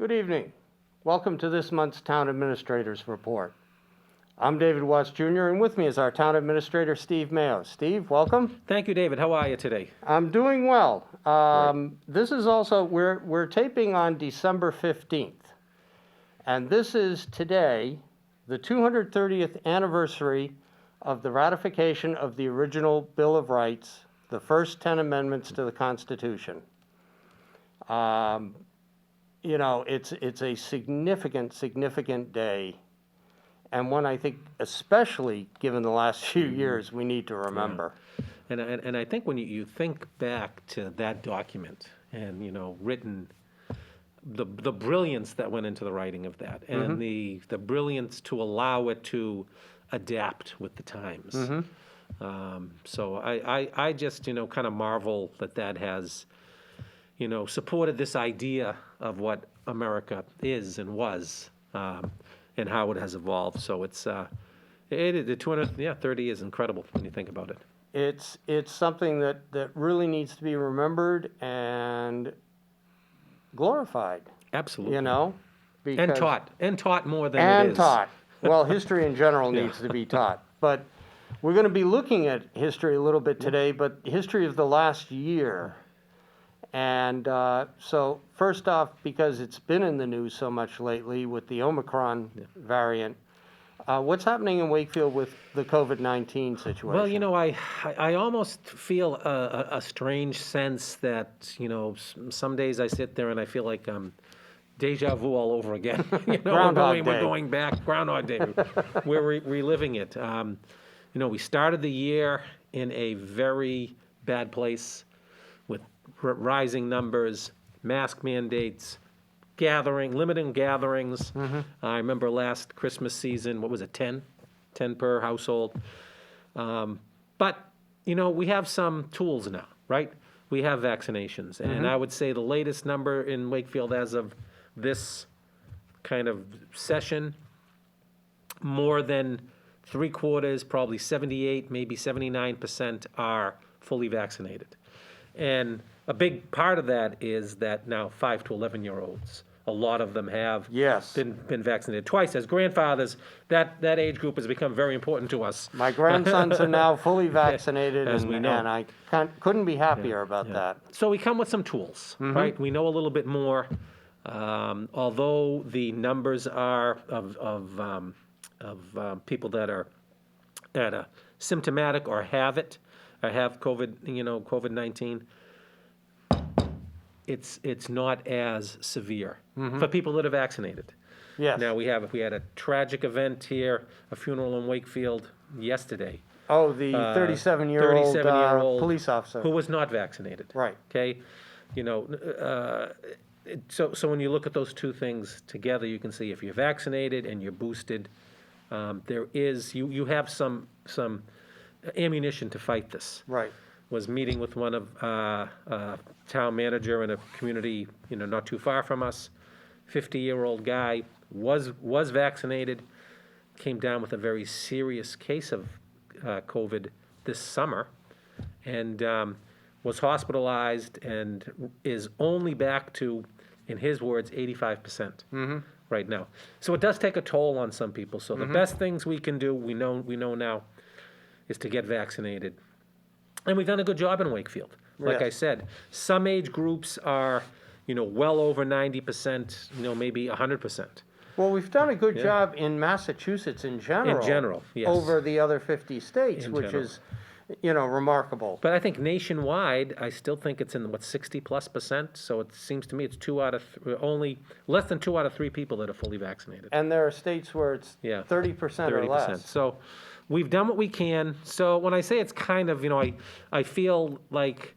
Good evening. Welcome to this month's Town Administrator's Report. I'm David Watts Jr., and with me is our Town Administrator, Steve Maio. Steve, welcome. Thank you, David. How are you today? I'm doing well. This is also, we're taping on December 15th, and this is today, the 230th anniversary of the ratification of the original Bill of Rights, the first 10 amendments to the Constitution. You know, it's a significant day, and one I think, especially given the last few years, we need to remember. Yeah. And I think when you think back to that document and, you know, written, the brilliance that went into the writing of that, and the brilliance to allow it to adapt with the times. So I just, you know, kind of marvel that has, you know, supported this idea of what America is and was, and how it has evolved. So it's the 230 is incredible when you think about it. It's something that really needs to be remembered and glorified. Absolutely. You know, and taught more than and it is. taught. Well, history in general needs to be taught, but we're going to be looking at history a little bit today, but history of the last year. And so first off, because it's been in the news so much lately with the Omicron variant, what's happening in Wakefield with the COVID-19 situation? Well, you know, I almost feel a strange sense that, you know, some days I sit there and I feel like deja vu all over again. You know, we're going back, Groundhog Day. We're reliving it. You know, we started the year in a very bad place with rising numbers, mask mandates, limiting gatherings. I remember last Christmas season, what was it, 10 per household. But, you know, we have some tools now, right? We have vaccinations. And I would say the latest number in Wakefield as of this kind of session, more than 3/4, probably 78, maybe 79% are fully vaccinated. And a big part of that is that now 5 to 11-year-olds, a lot of them have been vaccinated twice. As grandfathers, that age group has become very important to us. My grandsons are now fully vaccinated, As we know. and I couldn't be happier about that. So we come with some tools, right? We know a little bit more. Although the numbers are of people that are symptomatic or have it, or have COVID-19, it's not as severe for people that are vaccinated. Yes. Now we had a tragic event here, a funeral in Wakefield yesterday. Oh, the 37-year-old police officer who was not vaccinated. Right. Okay. You know, so when you look at those two things together, you can see if you're vaccinated and you're boosted, you have some ammunition to fight this. Right. Was meeting with one of town manager in a community, you know, not too far from us. 50-year-old guy was vaccinated, came down with a very serious case of COVID this summer, and was hospitalized and is only back to, in his words, 85% right now. So it does take a toll on some people. So the best things we can do, we know now, is to get vaccinated. And we've done a good job in Wakefield. Like I said, some age groups are, you know, well over 90%, you know, maybe 100%. Well, we've done a good job in Massachusetts in general. In general, yes. Over the other 50 states, which is, you know, remarkable. But I think nationwide, I still think it's in, 60+%. So it seems to me it's only less than 2 out of 3 people that are fully vaccinated. And there are states where it's 30% or less. So we've done what we can. So when I say it's kind of, you know, I feel like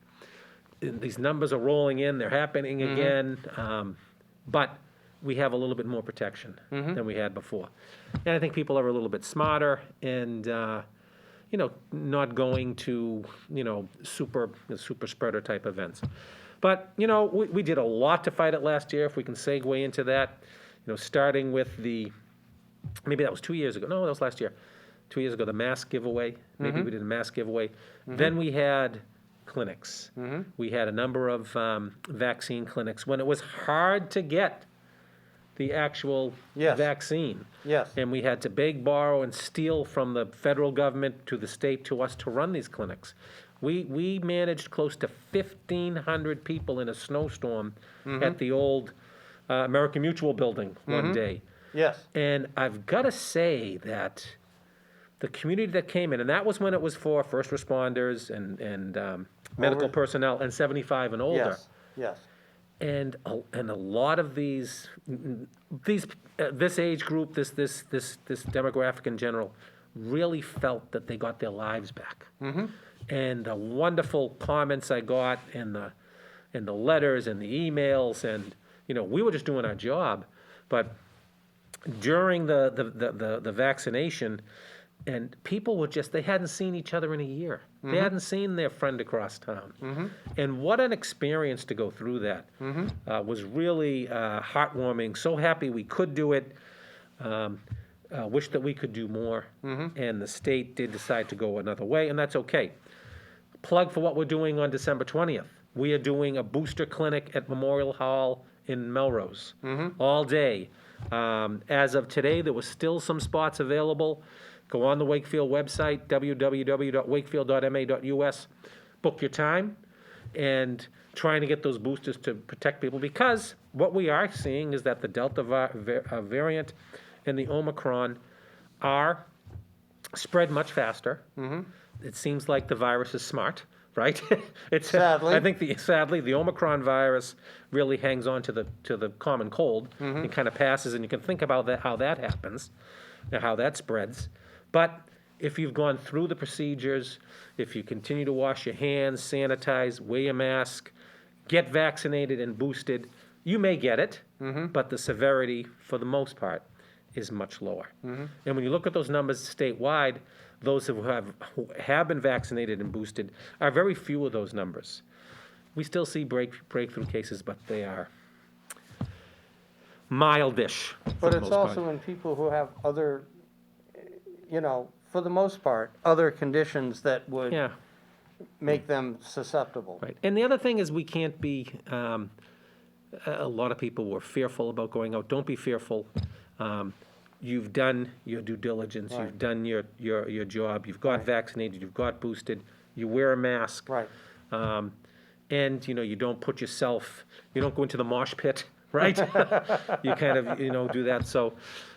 these numbers are rolling in, they're happening again, but we have a little bit more protection than we had before. And I think people are a little bit smarter and, you know, not going to, you know, super spreader type events. But, you know, we did a lot to fight it last year, if we can segue into that, you know, starting with maybe that was 2 years ago. No, that was last year. 2 years ago, the mask giveaway. Maybe we did a mask giveaway. Then we had clinics. We had a number of vaccine clinics when it was hard to get the actual Yes. vaccine. Yes. And we had to beg, borrow, and steal from the federal government to the state to us to run these clinics. We managed close to 1,500 people in a snowstorm at the old American Mutual building one day. Yes. And I've got to say that the community that came in, and that was when it was for first responders and medical personnel and 75 and older. Yes. Yes. And a lot of this age group, this demographic in general, really felt that they got their lives back. And the wonderful comments I got, and the letters and the emails, and we were just doing our job. But during the vaccination, and people were they hadn't seen each other in a year. They hadn't seen their friend across town. And what an experience to go through that. Was really heartwarming. So happy we could do it. Wish that we could do more. And the state did decide to go another way, and that's okay. Plug for what we're doing on December 20th. We are doing a booster clinic at Memorial Hall in Melrose all day. As of today, there was still some spots available. Go on the Wakefield website, www.wakefield.ma.us, book your time, and trying to get those boosters to protect people, because what we are seeing is that the Delta variant and the Omicron are spread much faster. It seems like the virus is smart, right? Sadly. I think sadly the Omicron virus really hangs on to the common cold. It kind of passes, and you can think about how that happens, how that spreads. But if you've gone through the procedures, if you continue to wash your hands, sanitize, wear a mask, get vaccinated and boosted, you may get it, but the severity, for the most part, is much lower. And when you look at those numbers statewide, those who have been vaccinated and boosted are very few of those numbers. We still see breakthrough cases, but they are mildish. But it's also in people who have other, for the most part, other conditions that would make them susceptible. Right. And the other thing is, we can't be, a lot of people were fearful about going out. Don't be fearful. You've done your due diligence. Right. You've done your job. You've got vaccinated. You've got boosted. You wear a mask. Right. And, you don't put yourself, you don't go into the mosh pit, right? You kind of, do that. So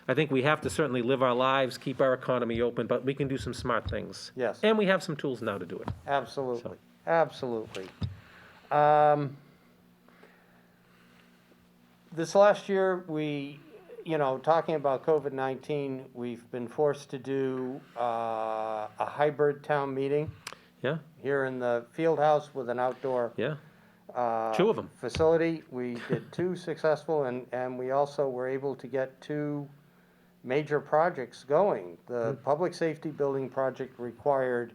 I think we have to certainly live our lives, keep our economy open, but we can do some smart things. Yes. And we have some tools now to do it. Absolutely. Absolutely. This last year, we, talking about COVID-19, we've been forced to do a hybrid town meeting Yeah, here in the field house with an outdoor yeah. Two of them. facility. We did 2 successful, and we also were able to get 2 major projects going. The public safety building project required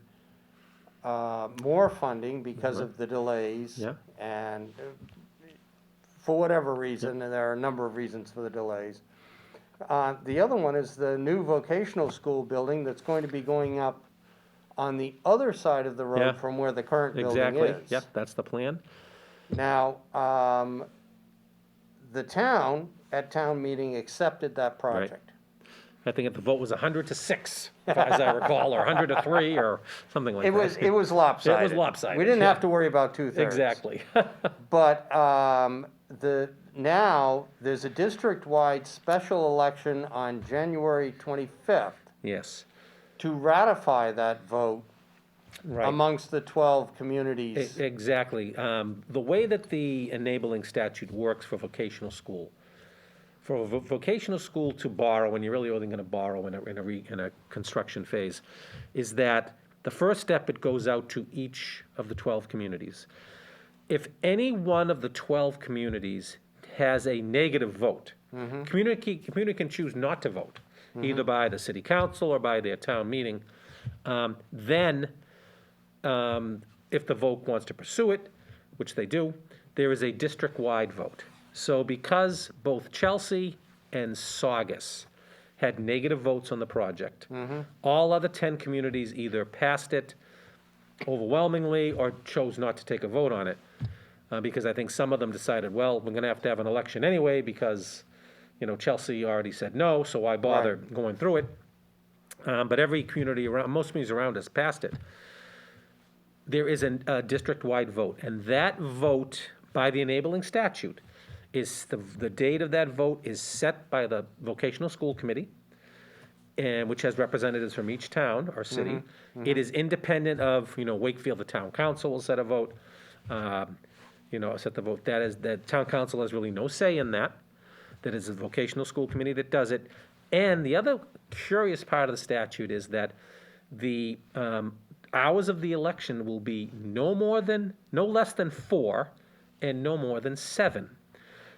more funding because of the delays. Yeah. And for whatever reason, and there are a number of reasons for the delays. The other one is the new vocational school building that's going to be going up on the other side of the road Yeah. from where the current building Exactly. is. Yep, that's the plan. Now, the town, at town meeting, accepted that project. I think the vote was 100-6, as I recall, or 100-3, or something like It that. was lopsided. It was lopsided, We didn't yeah. have to worry about 2/3. Exactly. But now, there's a district-wide special election on January 25th Yes. to ratify that vote Right. amongst the 12 communities. Exactly. The way that the enabling statute works for vocational school, for a vocational school to borrow, and you're really only going to borrow in a construction phase, is that the first step, it goes out to each of the 12 communities. If any one of the 12 communities has a negative vote, community can choose not to vote, either by the city council or by their town meeting. Then, if the vote wants to pursue it, which they do, there is a district-wide vote. So because both Chelsea and Saugus had negative votes on the project, all other 10 communities either passed it overwhelmingly or chose not to take a vote on it. Because I think some of them decided, well, we're going to have an election anyway because, Chelsea already said no, so why bother going through it? But every community around, most communities around us passed it. There is a district-wide vote, and that vote by the enabling statute is, the date of that vote is set by the vocational school committee, and which has representatives from each town or city. It is independent of, Wakefield, the town council will set a vote, set the vote. That town council has really no say in that. That is the vocational school committee that does it. And the other curious part of the statute is that the hours of the election will be no less than 4 and no more than 7.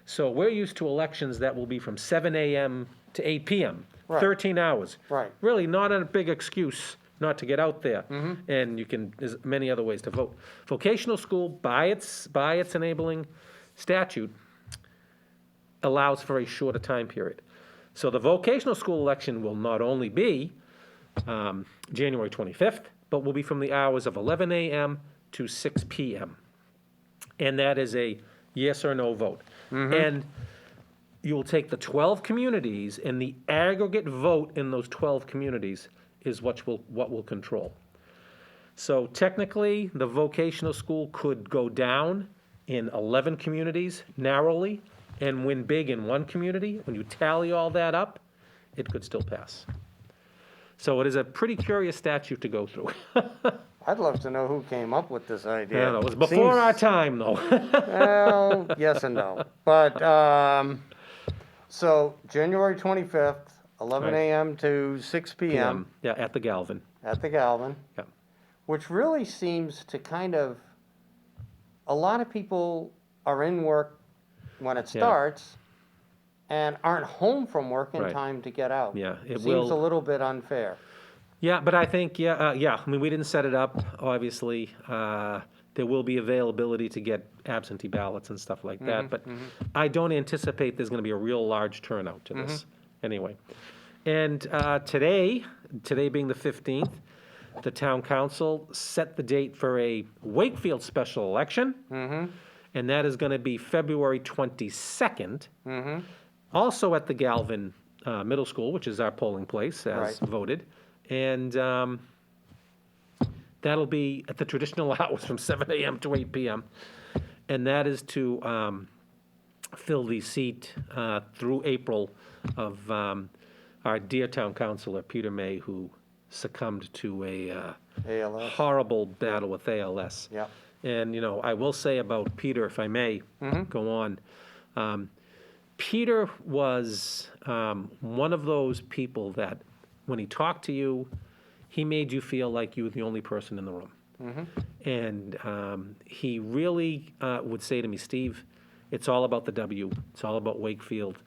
So we're used to elections that will be from 7 a.m. to 8 p.m., 13 hours. Right. Really not a big excuse not to get out there. And there's many other ways to vote. Vocational school, by its enabling statute, allows for a shorter time period. So the vocational school election will not only be January 25th, but will be from the hours of 11 a.m. to 6 p.m. And that is a yes or no vote. And you'll take the 12 communities, and the aggregate vote in those 12 communities is what will control. So technically, the vocational school could go down in 11 communities narrowly and win big in one community. When you tally all that up, it could still pass. So it is a pretty curious statute to go through. I'd love to know who came up with this idea. Yeah, it was before our time, though. Well, yes and no. But, so January 25th, 11 a.m. to 6 p.m. Yeah, at the Galvin. At the Galvin. Yeah. Which really seems to a lot of people are in work when it starts and aren't home from work in time to get out. Yeah, it seems a little bit unfair. Yeah, but I think, I mean, we didn't set it up, obviously. There will be availability to get absentee ballots and stuff like that, but I don't anticipate there's going to be a real large turnout to this anyway. And today being the 15th, the town council set the date for a Wakefield special election, and that is going to be February 22nd, also at the Galvin Middle School, which is our polling place, as voted. And that'll be at the traditional hours from 7 a.m. to 8 p.m. And that is to fill the seat through April of our dear town councilor, Peter May, who succumbed to a horrible battle with ALS. Yeah. And, I will say about Peter, if I may go on, Peter was one of those people that when he talked to you, he made you feel like you were the only person in the room. And he really would say to me, Steve, it's all about the W. It's all about Wakefield.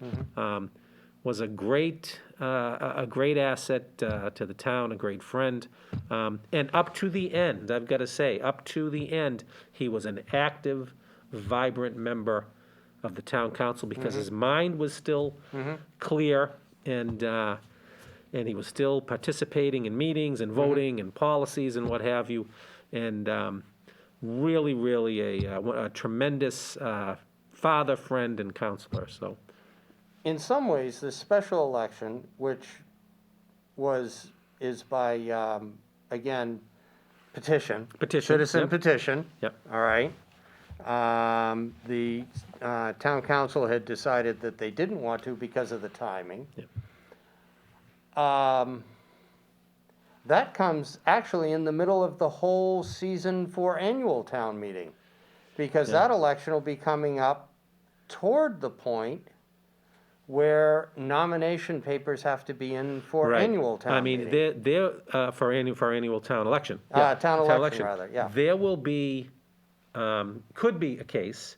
Was a great asset to the town, a great friend. And up to the end, I've got to say, up to the end, he was an active, vibrant member of the town council because his mind was still clear and he was still participating in meetings and voting and policies and what have you. And really, really a tremendous father, friend, and counselor. So, in some ways, this special election, which is by again petition, citizen petition. Yep. All right. The town council had decided that they didn't want to because of the timing. Yep. That comes actually in the middle of the whole season for annual town meeting, because that election will be coming up toward the point where nomination papers have to be in for annual town meeting. they're for annual town election. Town election, rather, yeah. There will be, could be a case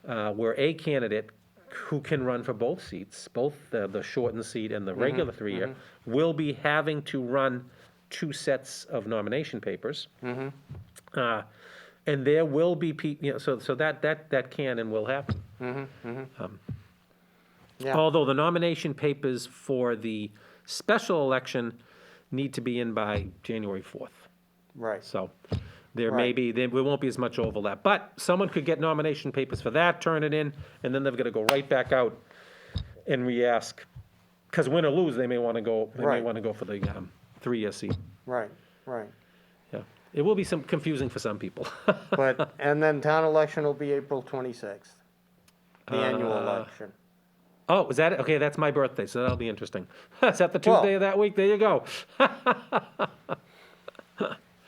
where a candidate who can run for both seats, both the shortened seat and the regular 3-year, will be having to run 2 sets of nomination papers. And there will be so that can and will happen. Although the nomination papers for the special election need to be in by January 4th. Right. So there won't be as much overlap. But someone could get nomination papers for that, turn it in, and then they've got to go right back out and re-ask, because win or lose, they may want to go, Right. for the 3-year seat. Right, right. Yeah, it will be some confusing for some people. But, and then town election will be April 26th, the annual election. Oh, is that it? Okay, that's my birthday, so that'll be interesting. Is that the Tuesday of that week? There you go.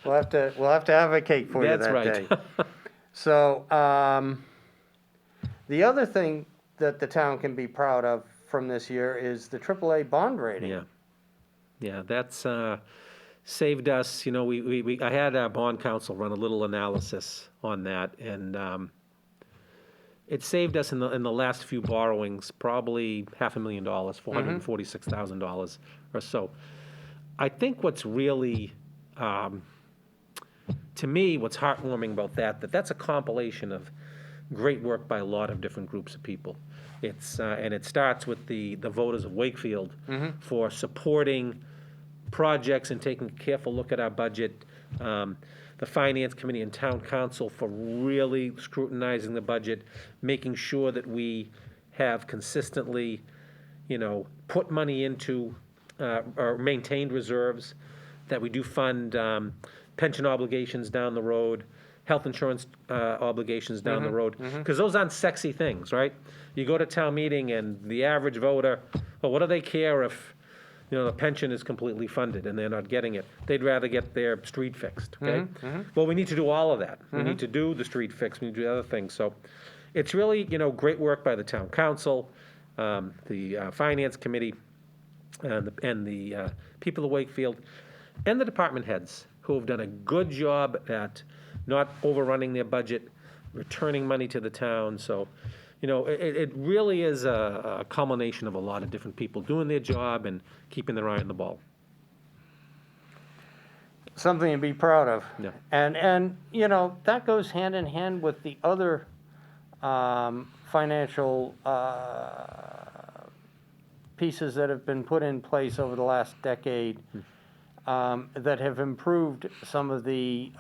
We'll have to advocate for you That's that right. day. So, the other thing that the town can be proud of from this year is the Aaa Bond Rating. Yeah, yeah, that's saved us. You know, I had our bond counsel run a little analysis on that, and it saved us in the last few borrowings probably $500,000, $446,000 or so. I think what's really to me, what's heartwarming about that's a compilation of great work by a lot of different groups of people. It's and it starts with the voters of Wakefield for supporting projects and taking a careful look at our budget. The Finance Committee and Town Council for really scrutinizing the budget, making sure that we have consistently, put money into or maintained reserves, that we do fund pension obligations down the road, health insurance obligations down the road, because those aren't sexy things, right? You go to town meeting and the average voter, well, what do they care if, the pension is completely funded and they're not getting it? They'd rather get their street fixed, okay? Well, we need to do all of that. We need to do the street fix, we need to do other things. So it's really, great work by the town council, the finance committee, and the people of Wakefield, and the department heads who have done a good job at not overrunning their budget, returning money to the town. So, it really is a culmination of a lot of different people doing their job and keeping their eye on the ball. Something to be proud of. Yeah. And that goes hand in hand with the other financial pieces that have been put in place over the last decade that have improved some of the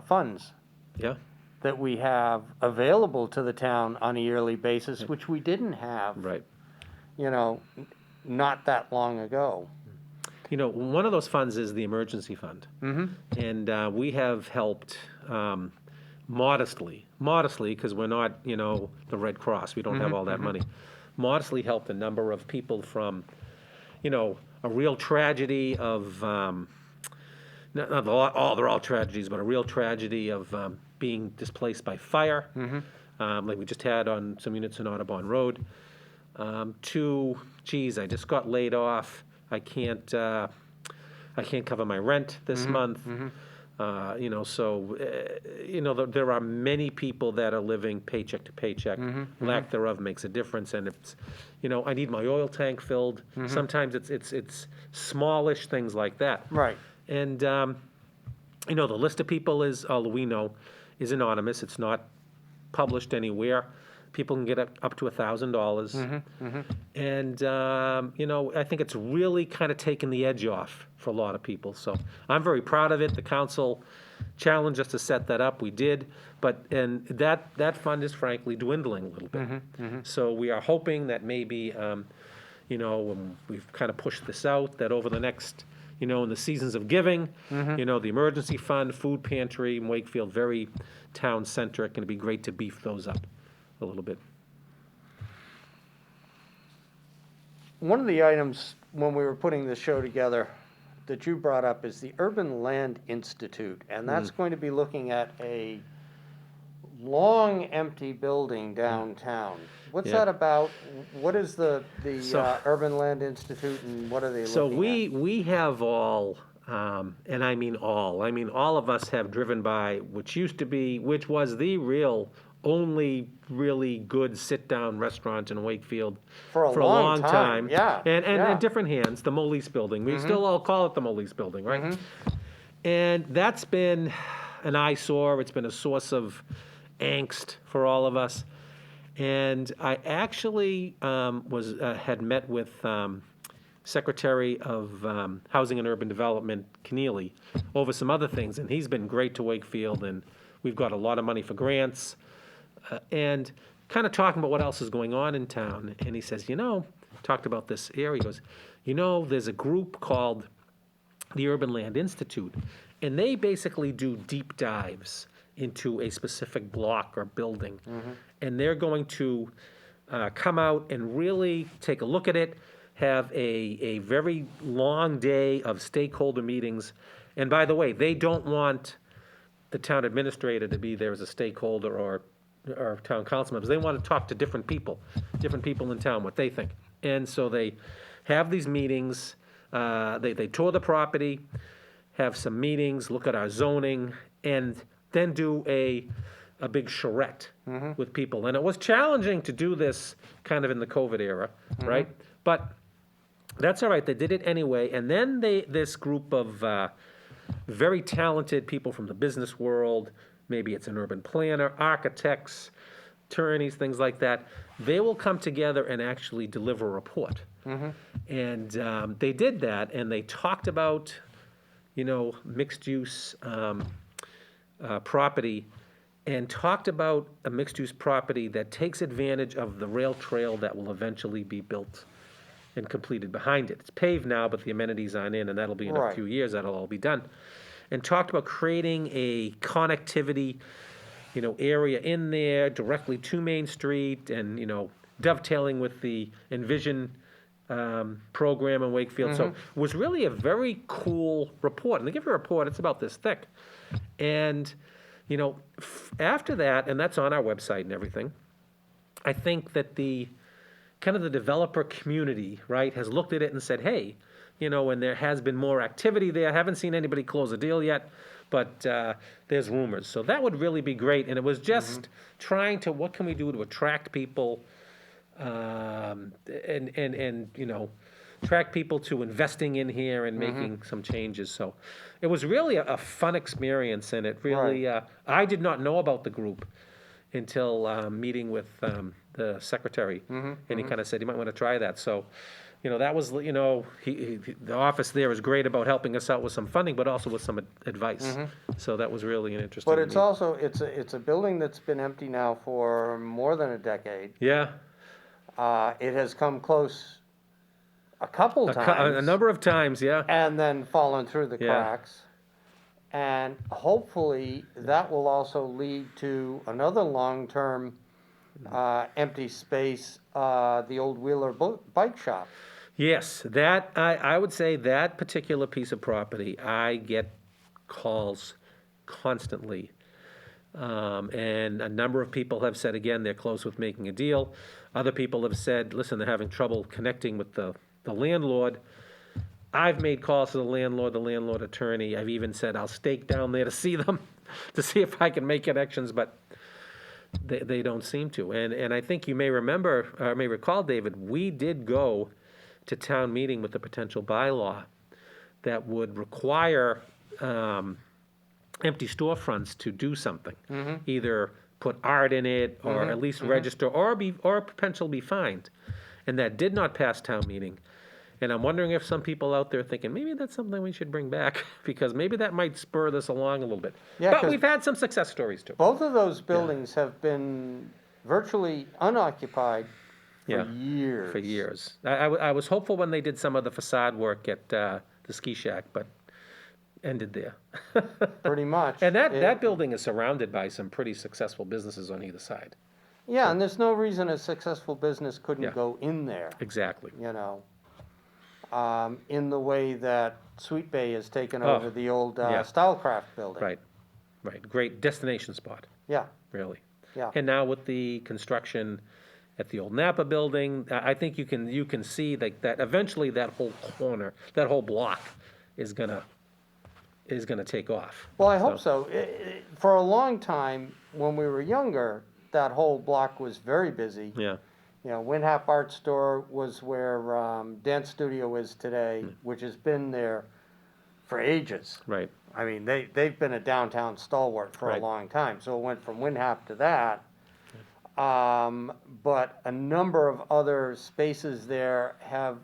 funds Yeah, that we have available to the town on a yearly basis, which we didn't have, right. not that long ago. One of those funds is the emergency fund. And we have helped modestly, because we're not, the Red Cross. We don't have all that money. Modestly helped a number of people from, a real tragedy of, they're all tragedies, but a real tragedy of being displaced by fire, like we just had on some units in Aaa Bond Road, to, I just got laid off. I can't cover my rent this month. So there are many people that are living paycheck to paycheck. Lack thereof makes a difference, and it's, I need my oil tank filled. Sometimes it's smallish things like that. Right. And the list of people is, all we know, is anonymous. It's not published anywhere. People can get up to $1,000. And, I think it's really kind of taken the edge off for a lot of people. So I'm very proud of it. The council challenged us to set that up. We did. And that fund is frankly dwindling a little bit. So we are hoping that maybe, when we've kind of pushed this out, that over the next, in the seasons of giving, the emergency fund, food pantry in Wakefield, very town-centric, and it'd be great to beef those up a little bit. One of the items when we were putting this show together that you brought up is the Urban Land Institute, and that's going to be looking at a long empty building downtown. What's that about? What is the Urban Land Institute, and what are they looking at? So we have all, and I mean all of us have driven by which was the only really good sit-down restaurant in Wakefield for a long time. Yeah. And in different hands, the Moleese Building. We still all call it the Moleese Building, right? And that's been an eyesore. It's been a source of angst for all of us. And I actually had met with Secretary of Housing and Urban Development, Keneally, over some other things, and he's been great to Wakefield, and we've got a lot of money for grants, and kind of talking about what else is going on in town. And he says, talked about this area. He goes, there's a group called the Urban Land Institute, and they basically do deep dives into a specific block or building. And they're going to come out and really take a look at it, have a very long day of stakeholder meetings. And by the way, they don't want the town administrator to be there as a stakeholder or town council members. They want to talk to different people in town, what they think. And so they have these meetings, they tour the property, have some meetings, look at our zoning, and then do a big charrette with people. And it was challenging to do this kind of in the COVID era, right? But that's all right, they did it anyway. And then this group of very talented people from the business world, maybe it's an urban planner, architects, attorneys, things like that, they will come together and actually deliver a report. And they did that, and they talked about, mixed-use property, and talked about a mixed-use property that takes advantage of the rail trail that will eventually be built and completed behind it. It's paved now, but the amenities aren't in, and that'll be in a few years, that'll all be done. And talked about creating a connectivity, area in there directly to Main Street, and, dovetailing with the Envision program in Wakefield. So it was really a very cool report. And they give you a report, it's about this thick. And, after that, and that's on our website and everything, I think that the developer community, right, has looked at it and said, hey, and there has been more activity there. I haven't seen anybody close a deal yet, but there's rumors. So that would really be great. And it was just trying to, what can we do to attract people, and attract people to investing in here and making some changes. So it was really a fun experience, and it really, I did not know about the group until meeting with the secretary, and he kind of said, you might want to try that. So, that was, the office there is great about helping us out with some funding, but also with some advice. So that was really an interesting But it's meeting. also, it's a building that's been empty now for more than a decade. Yeah, It has come close a couple times. a number of times, yeah. And then fallen through the Yeah. cracks. And hopefully, that will also lead to another long-term empty space, the old Wheeler Bike Shop. Yes, that, I would say that particular piece of property, I get calls constantly. And a number of people have said, again, they're close with making a deal. Other people have said, listen, they're having trouble connecting with the landlord. I've made calls to the landlord attorney. I've even said, I'll stake down there to see them, to see if I can make connections, but they don't seem to. And I think you may remember, or may recall, David, we did go to town meeting with a potential bylaw that would require empty storefronts to do something. Either put art in it, or at least register, or potentially be fined. And that did not pass town meeting. And I'm wondering if some people out there are thinking, maybe that's something we should bring back, because maybe that might spur this along a little bit. Yeah, but 'cause we've had some success stories too. Both of those buildings have been virtually unoccupied for years. For years. I was hopeful when they did some of the facade work at the ski shack, but ended there. Pretty much. And that building is surrounded by some pretty successful businesses on either side. Yeah, and there's no reason a successful business couldn't Yeah. go in there, Exactly. in the way that Sweet Bay has taken Oh, over the old yeah. Stylecraft building. Right. Great destination spot, Yeah, really. yeah. And now with the construction at the old Napa building, I think you can see that eventually that whole corner, that whole block is gonna take off. Well, I hope so. For a long time, when we were younger, that whole block was very busy. Yeah, Winhap Art Store was where Dance Studio is today, which has been there for ages. right. I mean, they've been a downtown stalwart for a Right. long time. So it went from Winhap to that. But a number of other spaces there have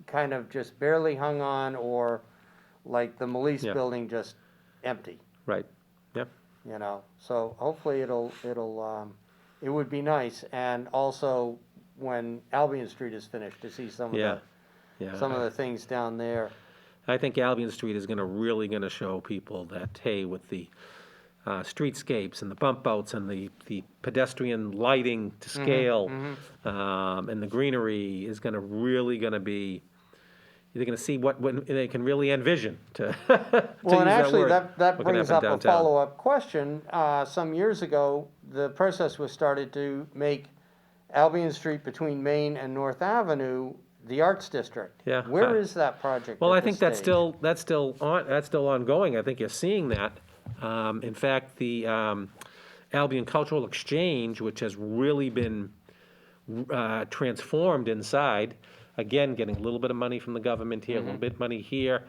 kind of just barely hung on, or like the Melise Yeah. building, just empty. Right. Yep. So hopefully it would be nice. And also, when Albion Street is finished to see some of Yeah, yeah. the things down there. I think Albion Street is really gonna show people that, hey, with the streetscapes and the bump outs and the pedestrian lighting to scale, and the greenery is really gonna be, you're gonna see what they can really envision to, Well, and use actually, word. that What can brings happen up a downtown. follow-up question. Some years ago, the process was started to make Albion Street between Main and North Avenue the Arts District. Yeah. Where is that project Well, at I this think that's stage? still ongoing. I think you're seeing that. In fact, the Albion Cultural Exchange, which has really been transformed inside, again, getting a little bit of money from the government here, a little bit of money here,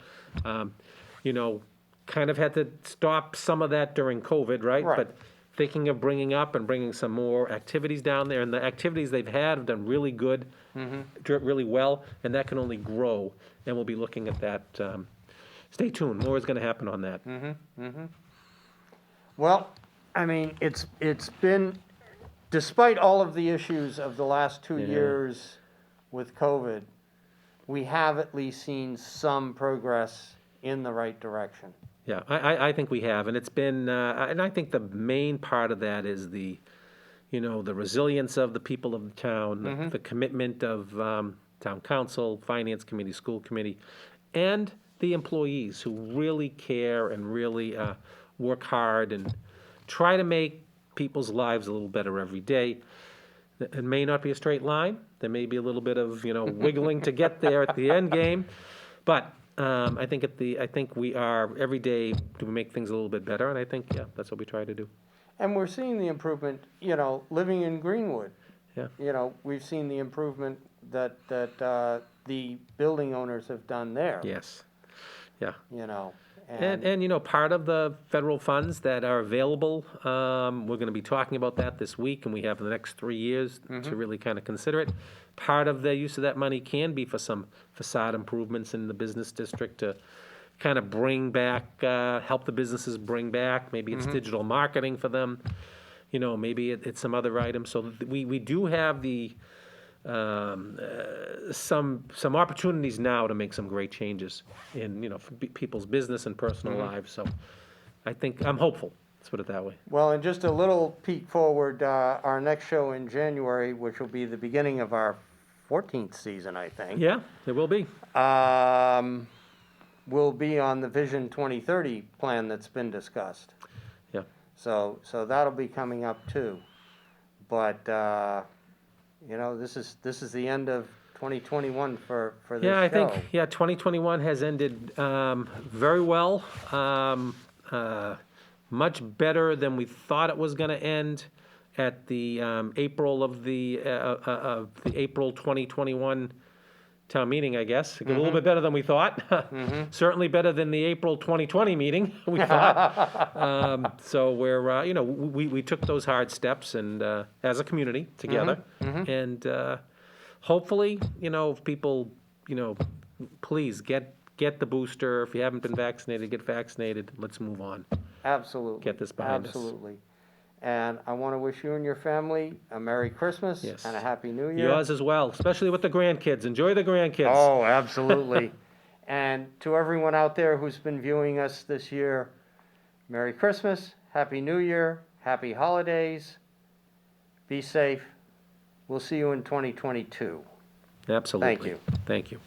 you know, kind of had to stop some of that during COVID, right? Right. But thinking of bringing some more activities down there, and the activities they've had have done really good, really well, and that can only grow, and we'll be looking at that. Stay tuned, more is gonna happen on that. Well, I mean, it's been, despite all of the issues of the last 2 years with COVID, we have at least seen some progress in the right direction. Yeah, I think we have, and it's been, and I think the main part of that is the resilience of the people of the town, the commitment of town council, finance committee, school committee, and the employees who really care and really work hard and try to make people's lives a little better every day. It may not be a straight line. There may be a little bit of, wiggling to get there at the end game, but I think we are every day to make things a little bit better, and I think that's what we try to do. And we're seeing the improvement, living in Greenwood. Yeah. We've seen the improvement that the building owners have done there. Yes. Yeah. And Part of the federal funds that are available, we're going to be talking about that this week, and we have the next 3 years to really kind of consider it. Part of the use of that money can be for some facade improvements in the business district to kind of bring back, help the businesses bring back. Maybe it's digital marketing for them. Maybe it's some other items. So we do have the some opportunities now to make some great changes in for people's business and personal lives. So I think I'm hopeful. Let's put it that way. Well, and just a little peek forward, our next show in January, which will be the beginning of our 14th season, I think. Yeah, there will be. Will be on the Vision 2030 plan that's been discussed. Yeah. So that'll be coming up too. But this is the end of 2021 for this show. Yeah, I think 2021 has ended very well. Much better than we thought it was going to end at the April of the April 2021 town meeting, I guess. A little bit better than we thought. Certainly better than the April 2020 meeting, we thought. So we're, we took those hard steps and as a community together. And hopefully, if people, please get the booster. If you haven't been vaccinated, get vaccinated. Let's move on. Absolutely. Get this behind us. Absolutely. And I want to wish you and your family a Merry Christmas and a Happy New Year. Yours as well, especially with the grandkids. Enjoy the grandkids. Oh, absolutely. And to everyone out there who's been viewing us this year, Merry Christmas, Happy New Year, Happy Holidays. Be safe. We'll see you in 2022. Absolutely. Thank you. Thank you.